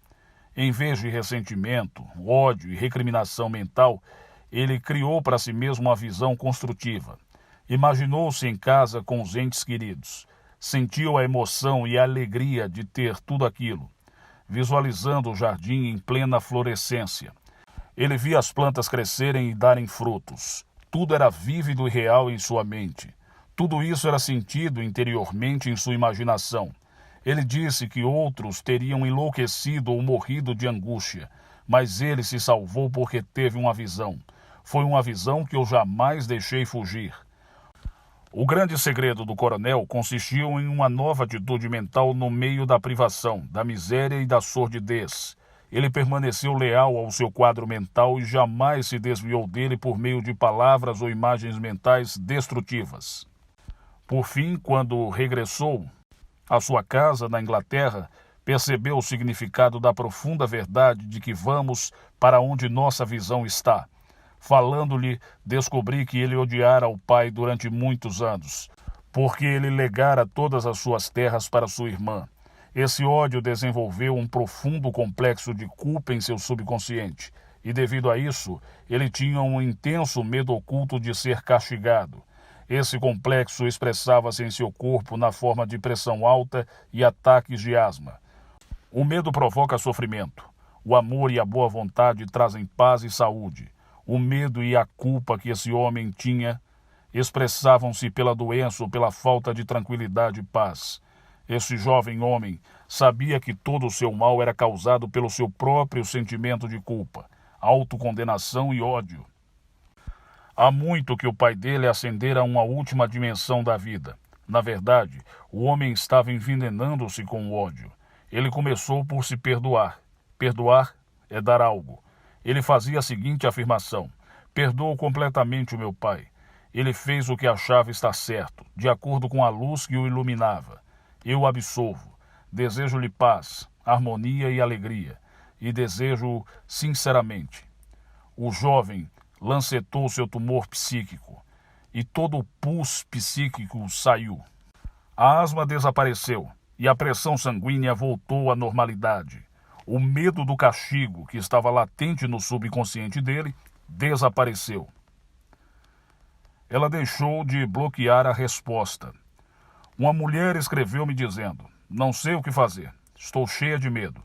Em vez de ressentimento, ódio e recriminação mental, ele criou para si mesmo uma visão construtiva. Imaginou-se em casa com os entes queridos. Sentiu a emoção e a alegria de ter tudo aquilo, visualizando o jardim em plena florescência. Ele via as plantas crescerem e darem frutos. Tudo era vívido e real em sua mente. Tudo isso era sentido interiormente em sua imaginação. Ele disse que outros teriam enlouquecido ou morrido de angústia, mas ele se salvou porque teve uma visão. Foi uma visão que eu jamais deixei fugir. O grande segredo do coronel consistiu em uma nova atitude mental no meio da privação, da miséria e da sordidez. Ele permaneceu leal ao seu quadro mental e jamais se desviou dele por meio de palavras ou imagens mentais destrutivas. Por fim, quando regressou à sua casa na Inglaterra, percebeu o significado da profunda verdade de que vamos para onde nossa visão está. Falando-lhe, descobri que ele odiara o pai durante muitos anos, porque ele legara todas as suas terras para sua irmã. Esse ódio desenvolveu um profundo complexo de culpa em seu subconsciente, e devido a isso, ele tinha um intenso medo oculto de ser castigado. Esse complexo expressava-se em seu corpo na forma de pressão alta e ataques de asma. O medo provoca sofrimento. O amor e a boa vontade trazem paz e saúde. O medo e a culpa que esse homem tinha expressavam-se pela doença ou pela falta de tranquilidade e paz. Esse jovem homem sabia que todo o seu mal era causado pelo seu próprio sentimento de culpa, autocondenação e ódio. Há muito que o pai dele ascendera a uma última dimensão da vida. Na verdade, o homem estava envenenando-se com o ódio. Ele começou por se perdoar. Perdoar é dar algo. Ele fazia a seguinte afirmação: perdoo completamente o meu pai. Ele fez o que achava estar certo, de acordo com a luz que o iluminava. Eu o absolvo. Desejo-lhe paz, harmonia e alegria. E desejo sinceramente. O jovem lancetou seu tumor psíquico e todo o pus psíquico saiu. A asma desapareceu e a pressão sanguínea voltou à normalidade. O medo do castigo, que estava latente no subconsciente dele, desapareceu. Ela deixou de bloquear a resposta. Uma mulher escreveu-me dizendo: não sei o que fazer, estou cheia de medo.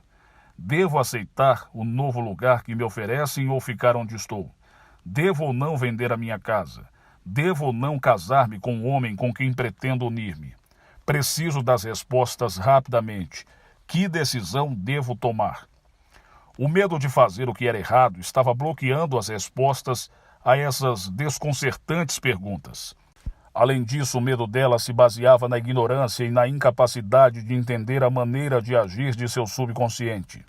Devo aceitar o novo lugar que me oferecem ou ficar onde estou? Devo ou não vender a minha casa? Devo ou não casar-me com um homem com quem pretendo unir-me? Preciso das respostas rapidamente. Que decisão devo tomar? O medo de fazer o que era errado estava bloqueando as respostas a essas desconcertantes perguntas. Além disso, o medo dela se baseava na ignorância e na incapacidade de entender a maneira de agir de seu subconsciente.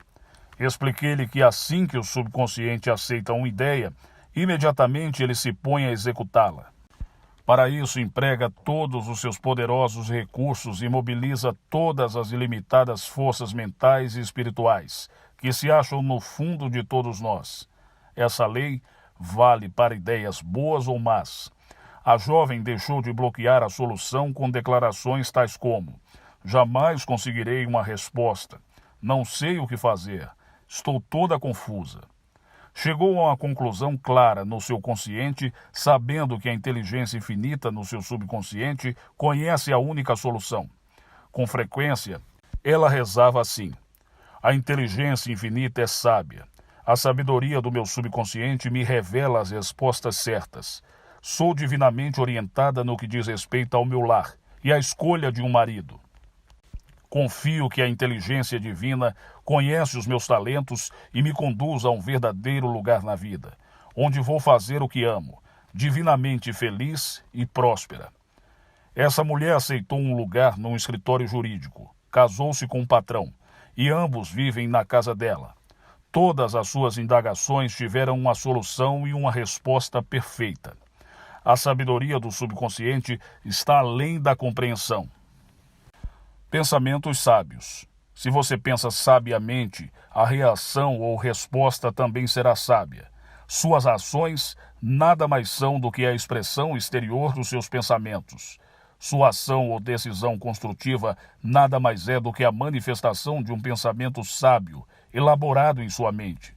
Expliquei-lhe que assim que o subconsciente aceita uma ideia, imediatamente ele se põe a executá-la. Para isso, emprega todos os seus poderosos recursos e mobiliza todas as ilimitadas forças mentais e espirituais que se acham no fundo de todos nós. Essa lei vale para ideias boas ou más. A jovem deixou de bloquear a solução com declarações tais como: jamais conseguirei uma resposta. Não sei o que fazer. Estou toda confusa. Chegou a uma conclusão clara no seu consciente, sabendo que a inteligência infinita no seu subconsciente conhece a única solução. Com frequência, ela rezava assim: a inteligência infinita é sábia. A sabedoria do meu subconsciente me revela as respostas certas. Sou divinamente orientada no que diz respeito ao meu lar e à escolha de um marido. Confio que a inteligência divina conhece os meus talentos e me conduz a um verdadeiro lugar na vida, onde vou fazer o que amo, divinamente feliz e próspera. Essa mulher aceitou um lugar num escritório jurídico, casou-se com um patrão, e ambos vivem na casa dela. Todas as suas indagações tiveram uma solução e uma resposta perfeita. A sabedoria do subconsciente está além da compreensão. Pensamentos sábios. Se você pensa sabiamente, a reação ou resposta também será sábia. Suas ações nada mais são do que a expressão exterior dos seus pensamentos. Sua ação ou decisão construtiva nada mais é do que a manifestação de um pensamento sábio, elaborado em sua mente.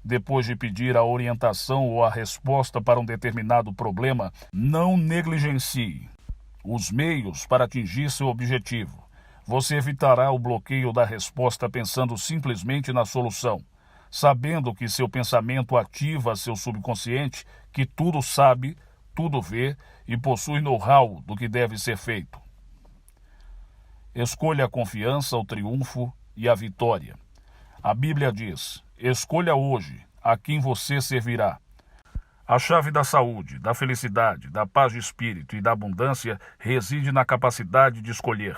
Depois de pedir a orientação ou a resposta para um determinado problema, não negligencie os meios para atingir seu objetivo. Você evitará o bloqueio da resposta pensando simplesmente na solução, sabendo que seu pensamento ativa seu subconsciente, que tudo sabe, tudo vê e possui know-how do que deve ser feito. Escolha a confiança, o triunfo e a vitória. A Bíblia diz: escolha hoje a quem você servirá. A chave da saúde, da felicidade, da paz de espírito e da abundância reside na capacidade de escolher.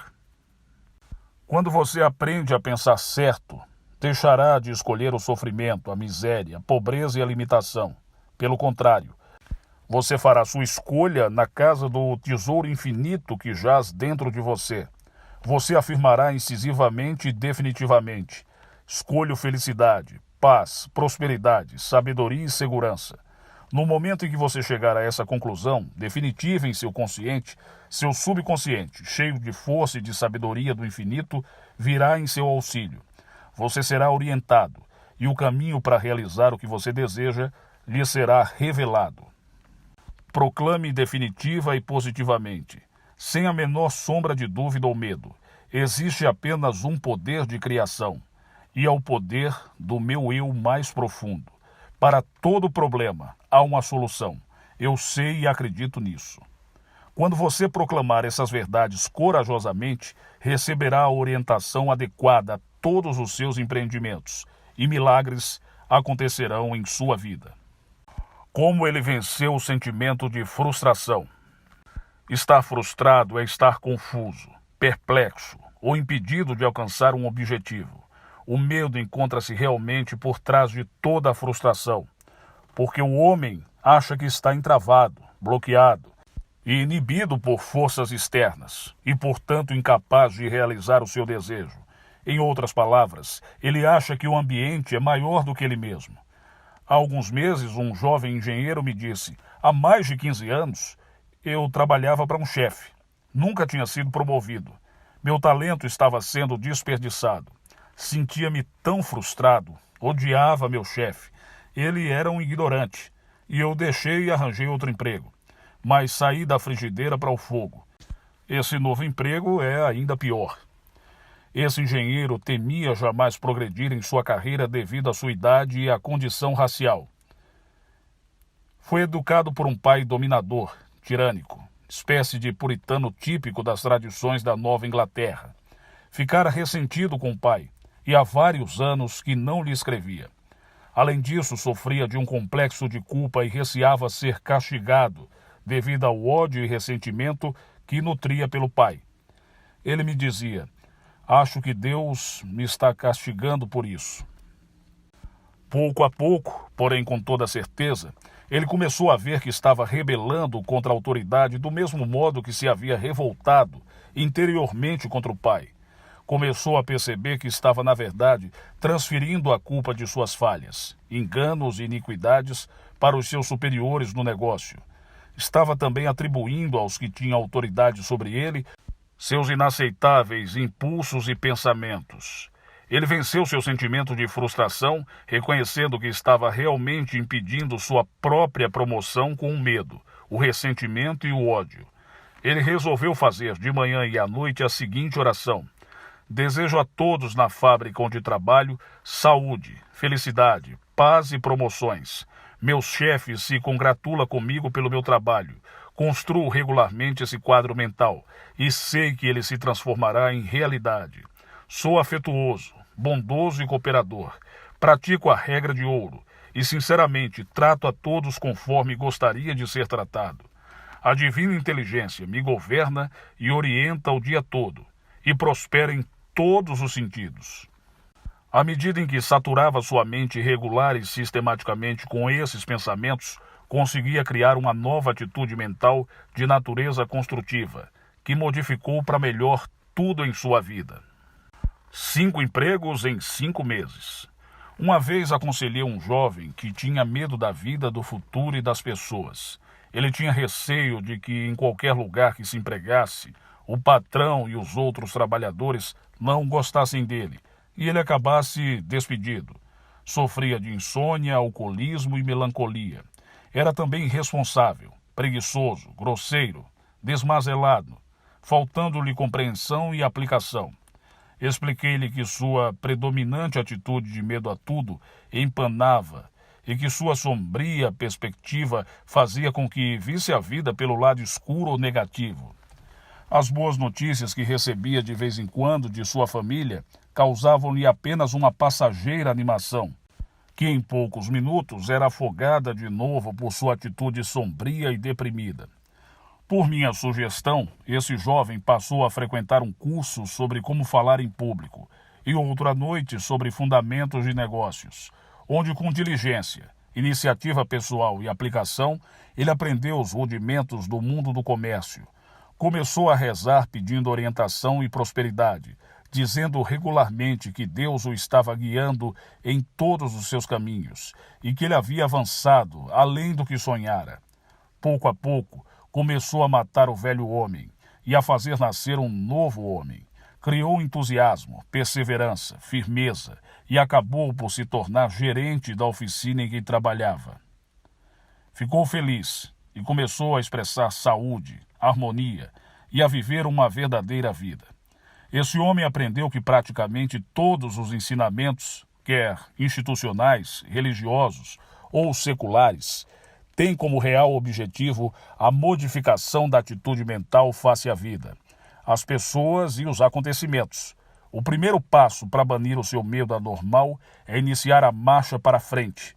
Quando você aprende a pensar certo, deixará de escolher o sofrimento, a miséria, a pobreza e a limitação. Pelo contrário, você fará sua escolha na casa do tesouro infinito que jaz dentro de você. Você afirmará incisivamente e definitivamente: escolho felicidade, paz, prosperidade, sabedoria e segurança. No momento em que você chegar a essa conclusão definitiva em seu consciente, seu subconsciente, cheio de força e de sabedoria do infinito, virá em seu auxílio. Você será orientado e o caminho para realizar o que você deseja lhe será revelado. Proclame definitiva e positivamente, sem a menor sombra de dúvida ou medo: existe apenas um poder de criação. e ao poder do meu eu mais profundo. Para todo problema há uma solução. Eu sei e acredito nisso. Quando você proclamar essas verdades corajosamente, receberá a orientação adequada a todos os seus empreendimentos e milagres acontecerão em sua vida. Como ele venceu o sentimento de frustração? Estar frustrado é estar confuso, perplexo ou impedido de alcançar um objetivo. O medo encontra-se realmente por trás de toda a frustração, porque o homem acha que está entravado, bloqueado e inibido por forças externas e, portanto, incapaz de realizar o seu desejo. Em outras palavras, ele acha que o ambiente é maior do que ele mesmo. Há alguns meses, um jovem engenheiro me disse: há mais de 15 anos, eu trabalhava para um chefe. Nunca tinha sido promovido. Meu talento estava sendo desperdiçado. Sentia-me tão frustrado, odiava meu chefe. Ele era um ignorante e eu deixei e arranjei outro emprego. Mas saí da frigideira para o fogo. Esse novo emprego é ainda pior. Esse engenheiro temia jamais progredir em sua carreira devido à sua idade e à condição racial. Foi educado por um pai dominador, tirânico, espécie de puritano típico das tradições da Nova Inglaterra. Ficara ressentido com o pai e há vários anos que não lhe escrevia. Além disso, sofria de um complexo de culpa e receava ser castigado devido ao ódio e ressentimento que nutria pelo pai. Ele me dizia: acho que Deus me está castigando por isso. Pouco a pouco, porém com toda certeza, ele começou a ver que estava rebelando contra a autoridade do mesmo modo que se havia revoltado interiormente contra o pai. Começou a perceber que estava, na verdade, transferindo a culpa de suas falhas, enganos e iniquidades para os seus superiores no negócio. Estava também atribuindo aos que tinham autoridade sobre ele seus inaceitáveis impulsos e pensamentos. Ele venceu seu sentimento de frustração, reconhecendo que estava realmente impedindo sua própria promoção com o medo, o ressentimento e o ódio. Ele resolveu fazer de manhã e à noite a seguinte oração: desejo a todos na fábrica onde trabalho saúde, felicidade, paz e promoções. Meus chefes se congratulam comigo pelo meu trabalho. Construo regularmente esse quadro mental e sei que ele se transformará em realidade. Sou afetuoso, bondoso e cooperador. Pratico a regra de ouro e, sinceramente, trato a todos conforme gostaria de ser tratado. A divina inteligência me governa e orienta o dia todo e prospera em todos os sentidos. À medida em que saturava sua mente regular e sistematicamente com esses pensamentos, conseguia criar uma nova atitude mental de natureza construtiva, que modificou para melhor tudo em sua vida. 5 empregos em 5 meses. Uma vez aconselhei um jovem que tinha medo da vida, do futuro e das pessoas. Ele tinha receio de que em qualquer lugar que se empregasse, o patrão e os outros trabalhadores não gostassem dele e ele acabasse despedido. Sofria de insônia, alcoolismo e melancolia. Era também irresponsável, preguiçoso, grosseiro, desmazelado, faltando-lhe compreensão e aplicação. Expliquei-lhe que sua predominante atitude de medo a tudo empanava e que sua sombria perspectiva fazia com que visse a vida pelo lado escuro ou negativo. As boas notícias que recebia de vez em quando de sua família causavam-lhe apenas uma passageira animação, que em poucos minutos era afogada de novo por sua atitude sombria e deprimida. Por minha sugestão, esse jovem passou a frequentar um curso sobre como falar em público e outro à noite sobre fundamentos de negócios, onde com diligência, iniciativa pessoal e aplicação, ele aprendeu os rudimentos do mundo do comércio. Começou a rezar pedindo orientação e prosperidade, dizendo regularmente que Deus o estava guiando em todos os seus caminhos e que ele havia avançado além do que sonhara. Pouco a pouco, começou a matar o velho homem e a fazer nascer um novo homem. Criou entusiasmo, perseverança, firmeza e acabou por se tornar gerente da oficina em que trabalhava. Ficou feliz e começou a expressar saúde, harmonia e a viver uma verdadeira vida. Esse homem aprendeu que praticamente todos os ensinamentos, quer institucionais, religiosos ou seculares, têm como real objetivo a modificação da atitude mental face à vida, às pessoas e os acontecimentos. O primeiro passo para banir o seu medo anormal é iniciar a marcha para frente,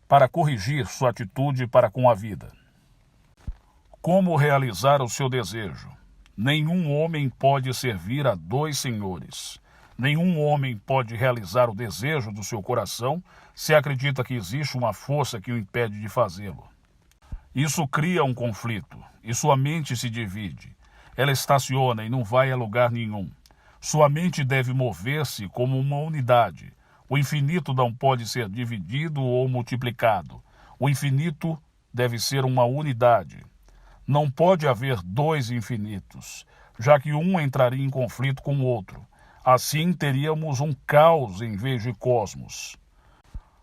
para corrigir sua atitude para com a vida. Como realizar o seu desejo? Nenhum homem pode servir a dois senhores. Nenhum homem pode realizar o desejo do seu coração se acredita que existe uma força que o impede de fazê-lo. Isso cria um conflito e sua mente se divide. Ela estaciona e não vai a lugar nenhum. Sua mente deve mover-se como uma unidade. O infinito não pode ser dividido ou multiplicado. O infinito deve ser uma unidade. Não pode haver dois infinitos, já que um entraria em conflito com o outro. Assim teríamos um caos em vez de cosmos.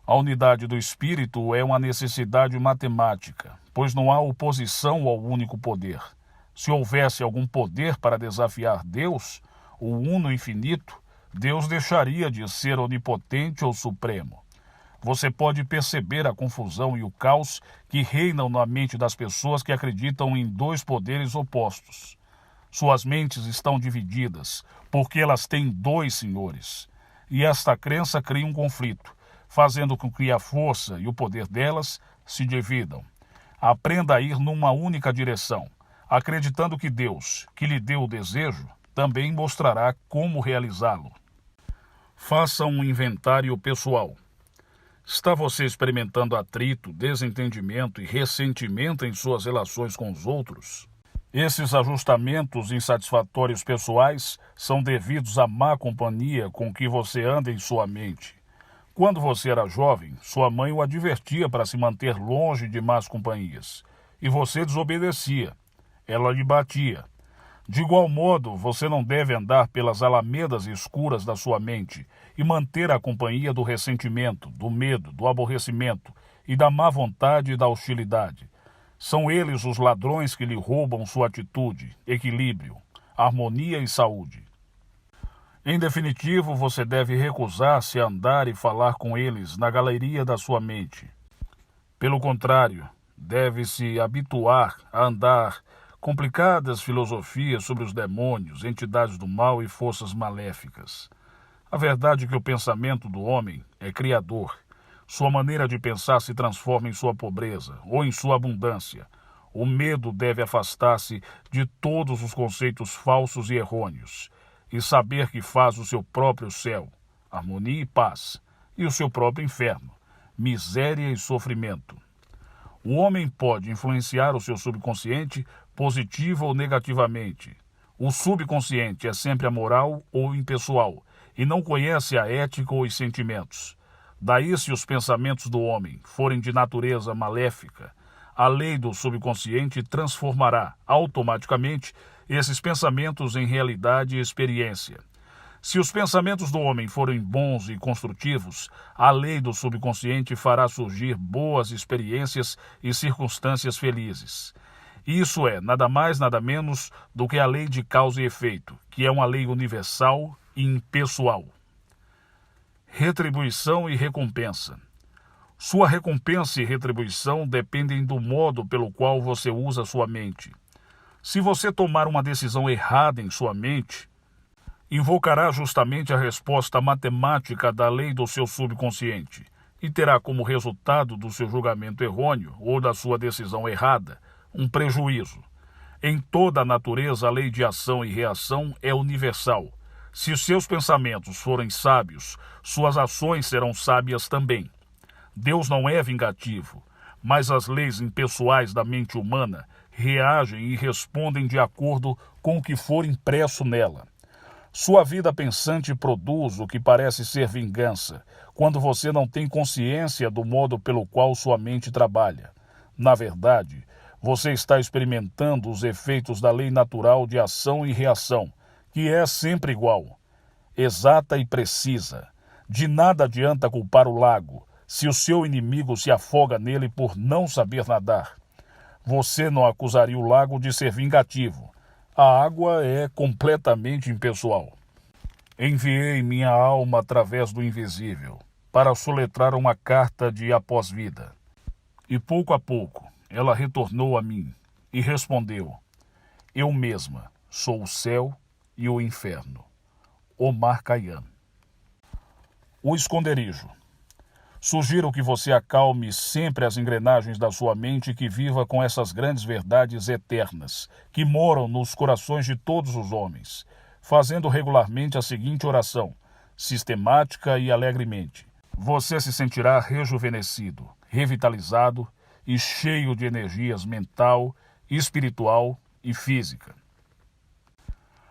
A unidade do espírito é uma necessidade matemática, pois não há oposição ao único poder. Se houvesse algum poder para desafiar Deus, o uno infinito, Deus deixaria de ser onipotente ou supremo. Você pode perceber a confusão e o caos que reinam na mente das pessoas que acreditam em dois poderes opostos. Suas mentes estão divididas, porque elas têm dois senhores. E esta crença cria um conflito, fazendo com que a força e o poder delas se dividam. Aprenda a ir numa única direção, acreditando que Deus, que lhe deu o desejo, também mostrará como realizá-lo. Faça um inventário pessoal. Está você experimentando atrito, desentendimento e ressentimento em suas relações com os outros? Esses ajustamentos insatisfatórios pessoais são devidos à má companhia com que você anda em sua mente. Quando você era jovem, sua mãe o advertia para se manter longe de más companhias, e você desobedecia. Ela lhe batia. De igual modo, você não deve andar pelas alamedas escuras da sua mente e manter a companhia do ressentimento, do medo, do aborrecimento e da má vontade e da hostilidade. São eles os ladrões que lhe roubam sua atitude, equilíbrio, harmonia e saúde. Em definitivo, você deve recusar-se a andar e falar com eles na galeria da sua mente. Pelo contrário, deve-se habituar a andar complicadas filosofias sobre os demônios, entidades do mal e forças maléficas. A verdade é que o pensamento do homem é criador. Sua maneira de pensar se transforma em sua pobreza ou em sua abundância. O medo deve afastar-se de todos os conceitos falsos e errôneos e saber que faz o seu próprio céu, harmonia e paz, e o seu próprio inferno, miséria e sofrimento. O homem pode influenciar o seu subconsciente positivo ou negativamente. O subconsciente é sempre amoral ou impessoal e não conhece a ética ou os sentimentos. Daí, se os pensamentos do homem forem de natureza maléfica, a lei do subconsciente transformará automaticamente esses pensamentos em realidade e experiência. Se os pensamentos do homem forem bons e construtivos, a lei do subconsciente fará surgir boas experiências e circunstâncias felizes. Isso é nada mais, nada menos do que a lei de causa e efeito, que é uma lei universal e impessoal. Retribuição e recompensa. Sua recompensa e retribuição dependem do modo pelo qual você usa sua mente. Se você tomar uma decisão errada em sua mente, invocará justamente a resposta matemática da lei do seu subconsciente e terá como resultado do seu julgamento errôneo ou da sua decisão errada um prejuízo. Em toda a natureza, a lei de ação e reação é universal. Se seus pensamentos forem sábios, suas ações serão sábias também. Deus não é vingativo, mas as leis impessoais da mente humana reagem e respondem de acordo com o que for impresso nela. Sua vida pensante produz o que parece ser vingança, quando você não tem consciência do modo pelo qual sua mente trabalha. Na verdade, você está experimentando os efeitos da lei natural de ação e reação, que é sempre igual, exata e precisa. De nada adianta culpar o lago, se o seu inimigo se afoga nele por não saber nadar. Você não acusaria o lago de ser vingativo. A água é completamente impessoal. Enviei minha alma através do invisível, para soletrar uma carta de após-vida. E pouco a pouco ela retornou a mim e respondeu: eu mesma sou o céu e o inferno. Omar Khayyam. O esconderijo. Sugiro que você acalme sempre as engrenagens da sua mente e que viva com essas grandes verdades eternas, que moram nos corações de todos os homens, fazendo regularmente a seguinte oração, sistemática e alegremente. Você se sentirá rejuvenescido, revitalizado e cheio de energias mental, espiritual e física.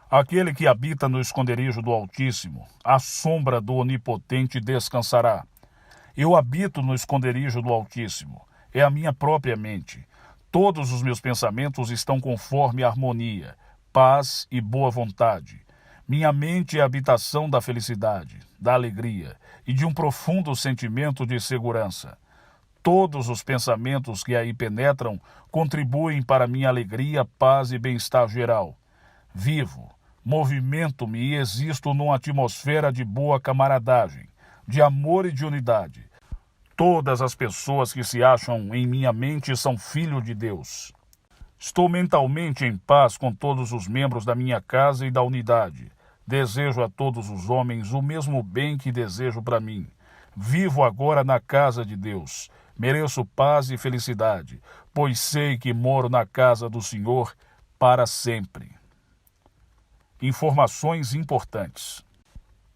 Aquele que habita no esconderijo do Altíssimo, à sombra do Onipotente descansará. Eu habito no esconderijo do Altíssimo, é a minha própria mente. Todos os meus pensamentos estão conforme a harmonia, paz e boa vontade. Minha mente é a habitação da felicidade, da alegria e de um profundo sentimento de segurança. Todos os pensamentos que aí penetram contribuem para minha alegria, paz e bem-estar geral. Vivo, movimento-me e existo numa atmosfera de boa camaradagem, de amor e de unidade. Todas as pessoas que se acham em minha mente são filhos de Deus. Estou mentalmente em paz com todos os membros da minha casa e da unidade. Desejo a todos os homens o mesmo bem que desejo para mim. Vivo agora na casa de Deus. Mereço paz e felicidade, pois sei que moro na casa do Senhor para sempre. Informações importantes.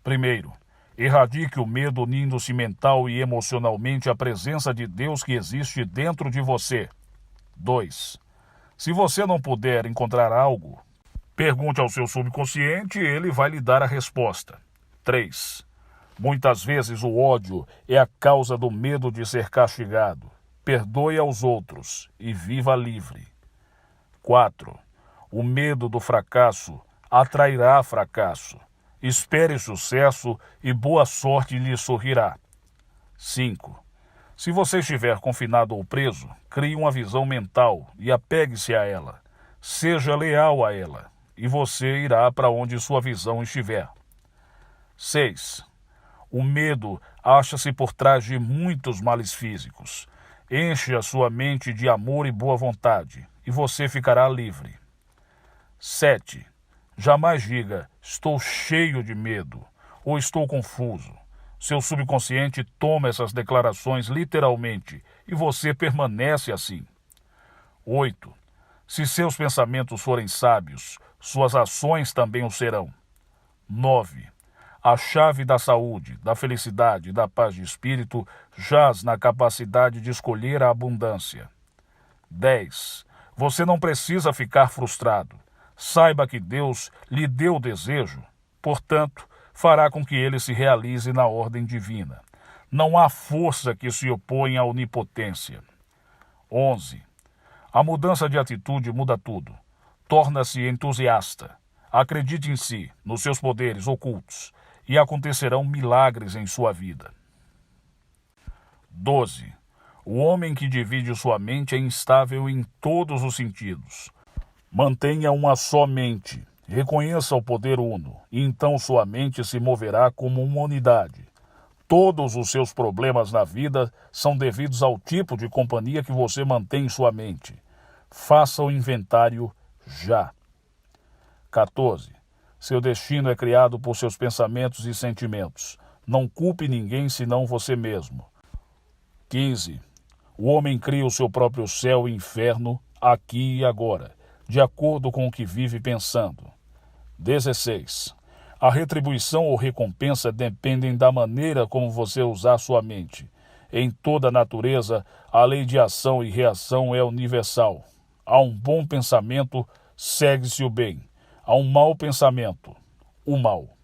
Primeiro, erradique o medo unindo-se mental e emocionalmente à presença de Deus que existe dentro de você. 2. Se você não puder encontrar algo, pergunte ao seu subconsciente e ele vai lhe dar a resposta. 3. Muitas vezes o ódio é a causa do medo de ser castigado. Perdoe aos outros e viva livre. 4. O medo do fracasso atrairá fracasso. Espere sucesso e boa sorte lhe sorrirá. 5. Se você estiver confinado ou preso, crie uma visão mental e apegue-se a ela. Seja leal a ela e você irá para onde sua visão estiver. 6. O medo acha-se por trás de muitos males físicos. Enche a sua mente de amor e boa vontade, e você ficará livre. 7. Jamais diga, estou cheio de medo, ou estou confuso. Seu subconsciente toma essas declarações literalmente, e você permanece assim. 8. Se seus pensamentos forem sábios, suas ações também o serão. 9. A chave da saúde, da felicidade e da paz de espírito jaz na capacidade de escolher a abundância. 10. Você não precisa ficar frustrado. Saiba que Deus lhe deu o desejo, portanto, fará com que ele se realize na ordem divina. Não há força que se oponha à onipotência. 11. A mudança de atitude muda tudo. Torna-se entusiasta. Acredite em si, nos seus poderes ocultos, e acontecerão milagres em sua vida. 12. O homem que divide sua mente é instável em todos os sentidos. Mantenha uma só mente, reconheça o poder uno, e então sua mente se moverá como uma unidade. Todos os seus problemas na vida são devidos ao tipo de companhia que você mantém em sua mente. Faça o inventário já. 14. Seu destino é criado por seus pensamentos e sentimentos. Não culpe ninguém senão você mesmo. 15. O homem cria o seu próprio céu e inferno aqui e agora, de acordo com o que vive pensando. 16. A retribuição ou recompensa dependem da maneira como você usar sua mente. Em toda a natureza, a lei de ação e reação é universal. A um bom pensamento, segue-se o bem. A um mau pensamento, o mal.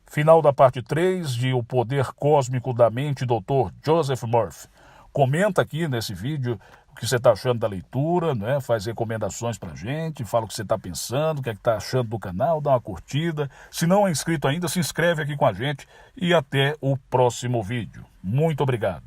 Final da parte 3 de O Poder Cósmico da Mente, Dr. Joseph Murphy. Comenta aqui nesse vídeo o que você está achando da leitura, né? Faz recomendações pra gente, fala o que você está pensando, o que está achando do canal, dá uma curtida. Se não é inscrito ainda, se inscreve aqui com a gente e até o próximo vídeo. Muito obrigado.